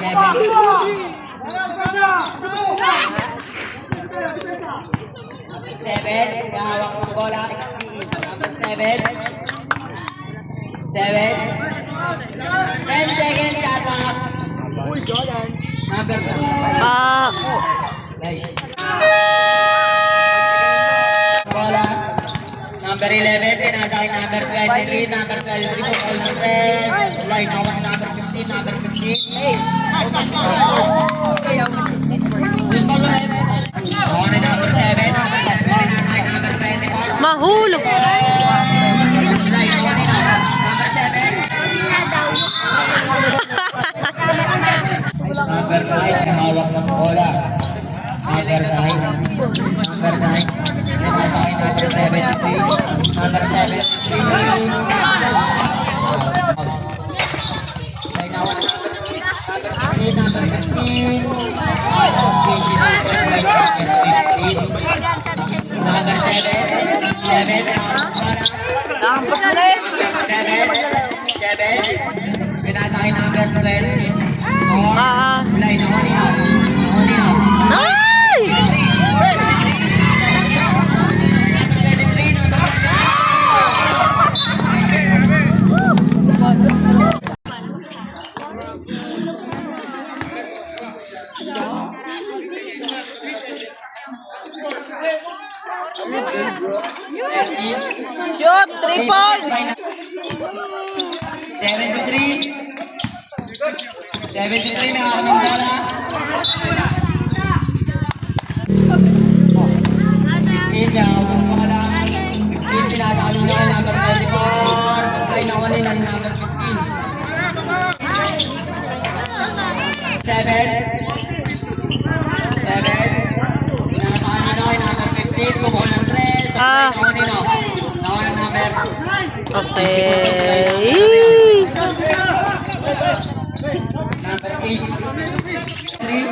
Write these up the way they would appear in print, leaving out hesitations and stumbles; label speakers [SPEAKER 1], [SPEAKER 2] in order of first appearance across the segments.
[SPEAKER 1] 7, hawak ng bola. Number 7. 7. 10 seconds, shot up. Number 2. Nice. Bola. Number 11, pinasakay number 23, number 12, ball ng 10. Line out number 15, number 15. Ball red. Number 7, pinasakay number 24.
[SPEAKER 2] Mahulog.
[SPEAKER 1] Line out number 7. Number 9, hawak ng bola. Number 9. Number 9. Pinasakay number 73. Number 73. Line out number 15. Easy to put by number 7. 7.
[SPEAKER 2] Lampas mo na eh.
[SPEAKER 1] 7. Pinasakay number 20. Line out
[SPEAKER 2] Ay! Shoot! 3 points!
[SPEAKER 1] 73. 73 na ako ng bola. Ikaw, kung bola. 15 pinasakali na ako number 24. Ay, nakuha nila number 15. 7. 7. Pinasakali na ako number 15. Bukol ng 3. Nakuha nila. Nakuha ng number.
[SPEAKER 2] Okay.
[SPEAKER 1] Number 8. 3.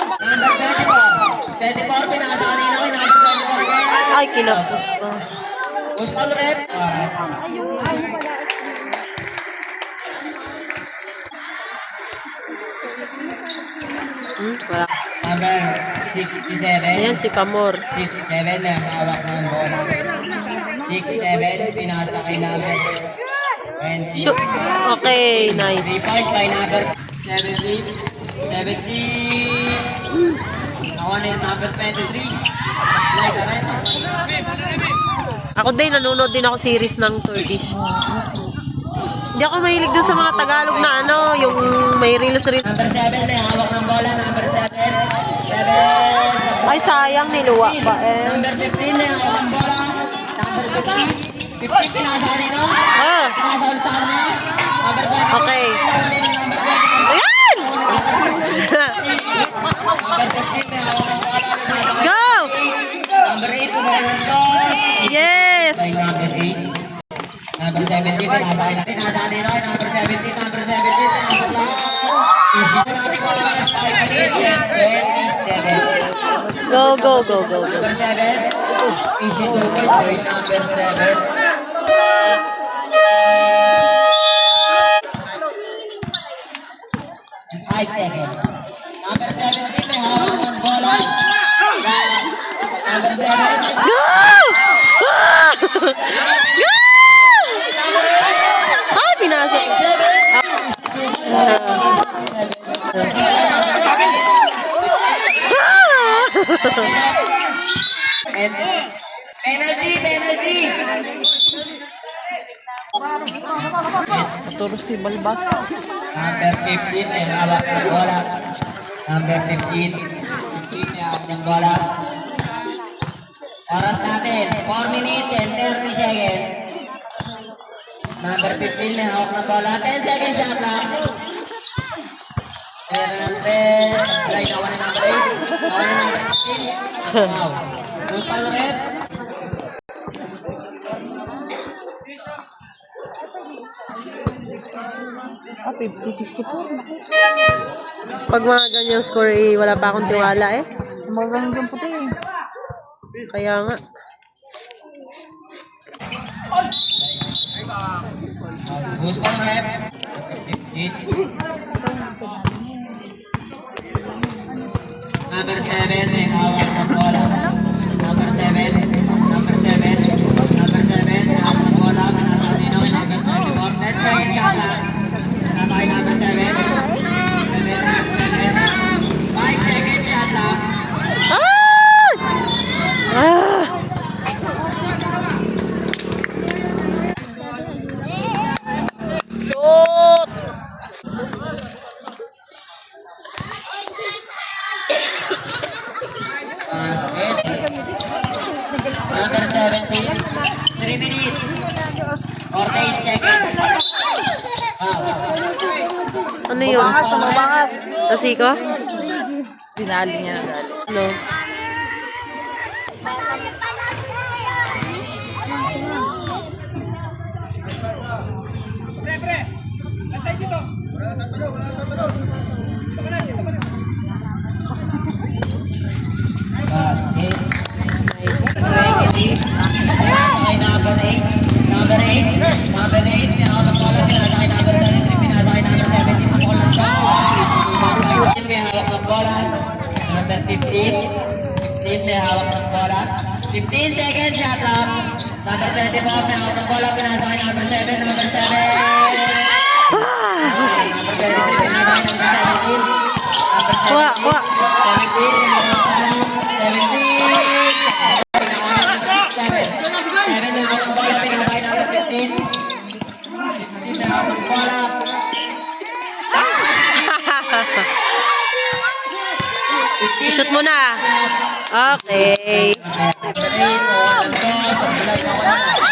[SPEAKER 1] Number 24. 24, pinasakali na ako number 24 again.
[SPEAKER 2] Ay, kinapos pa.
[SPEAKER 1] Push ball red.
[SPEAKER 2] Wala.
[SPEAKER 1] Number 67.
[SPEAKER 2] Ayan si Pamor.
[SPEAKER 1] 67 na hawak ng bola. 67, pinasakay number 20.
[SPEAKER 2] Shoot. Okay,
[SPEAKER 1] 3
[SPEAKER 2] nice.
[SPEAKER 1] points by number 70. 70. Nakuha na yung number 23. Like ka rin.
[SPEAKER 2] Ako din, nanonood din ako series ng Turkish. Hindi ako mahilig dun sa mga Tagalog na ano, yung may reels.
[SPEAKER 1] Number 7 na hawak ng bola. Number 7. 7.
[SPEAKER 2] Ay, sayang, niluwa pa eh.
[SPEAKER 1] Number 15 na hawak ng bola. Number 15. 15 pinasakay no? Pinasakay sa kanya. Number 24.
[SPEAKER 2] Okay.
[SPEAKER 1] Nakuha na yung number 24.
[SPEAKER 2] Ayan!
[SPEAKER 1] Number 15 na hawak ng bola.
[SPEAKER 2] Go!
[SPEAKER 1] Number 8 kumuha ng toss.
[SPEAKER 2] Yes!
[SPEAKER 1] By number 8. Number 17, pinasakay na. Pinasakay na. Number 17, number 17. Pinasakay na. Easy po natin oras. 5 minutes and 27.
[SPEAKER 2] Go, go, go, go, go.
[SPEAKER 1] Number 7. Easy 2 points by number 7. 5 seconds. Number 17, may hawak ng bola. Number 7.
[SPEAKER 2] Go! Go!
[SPEAKER 1] Number 8.
[SPEAKER 2] Ah, pinasok.
[SPEAKER 1] 7. Penalty, penalty.
[SPEAKER 2] Turus si Balbas.
[SPEAKER 1] Number 15, may hawak ng bola. Number 15. 15 may hawak ng bola. Oras natin, 4 minutes and 30 seconds. Number 15 may hawak ng bola. 10 seconds shot clock. Number, apply na 1 number 8. Na 1 number 15. Wow. Push ball red.
[SPEAKER 2] Ah, 50-64. Pag mga ganyang score, eh, wala pa akong tiwala eh.
[SPEAKER 3] Magandang puti eh.
[SPEAKER 2] Kaya nga.
[SPEAKER 1] Push ball red. 15. Number 7, may hawak ng bola. Number 7, number 7, number 7, may hawak ng bola. Pinasa dito kay number 24. 10 seconds shot lang. Pinasa kay number 7. 5 seconds shot lang.
[SPEAKER 2] Ah! Shoot!
[SPEAKER 1] Number 17, 3 minutes, 48 seconds. Wow.
[SPEAKER 2] Ano yun? Kasi ko?
[SPEAKER 3] Dinali niya na dali.
[SPEAKER 2] Ano?
[SPEAKER 1] Basket.
[SPEAKER 2] Nice.
[SPEAKER 1] 20. Pinasa kay number 8. Number 8. Number 8. Pinasa ng bola. Pinasa kay number 33. Pinasa kay number 17. Pumukol ng shot. May hawak ng bola. Number 15. 15 may hawak ng bola. 15 seconds shot lang. Number 24 may hawak ng bola. Pinasa kay number 7. Number 7. Number 23. Pinasa kay number 17. Number 17.
[SPEAKER 2] Kuha, kuha.
[SPEAKER 1] 17 may hawak ng bola. 17. 7 na ako ng bola, pinabay number 15. 15 na ako ng bola.
[SPEAKER 2] Shoot mo na. Okay.
[SPEAKER 1] Okay, 3, 2, 1, go. Pagkulay na ko na.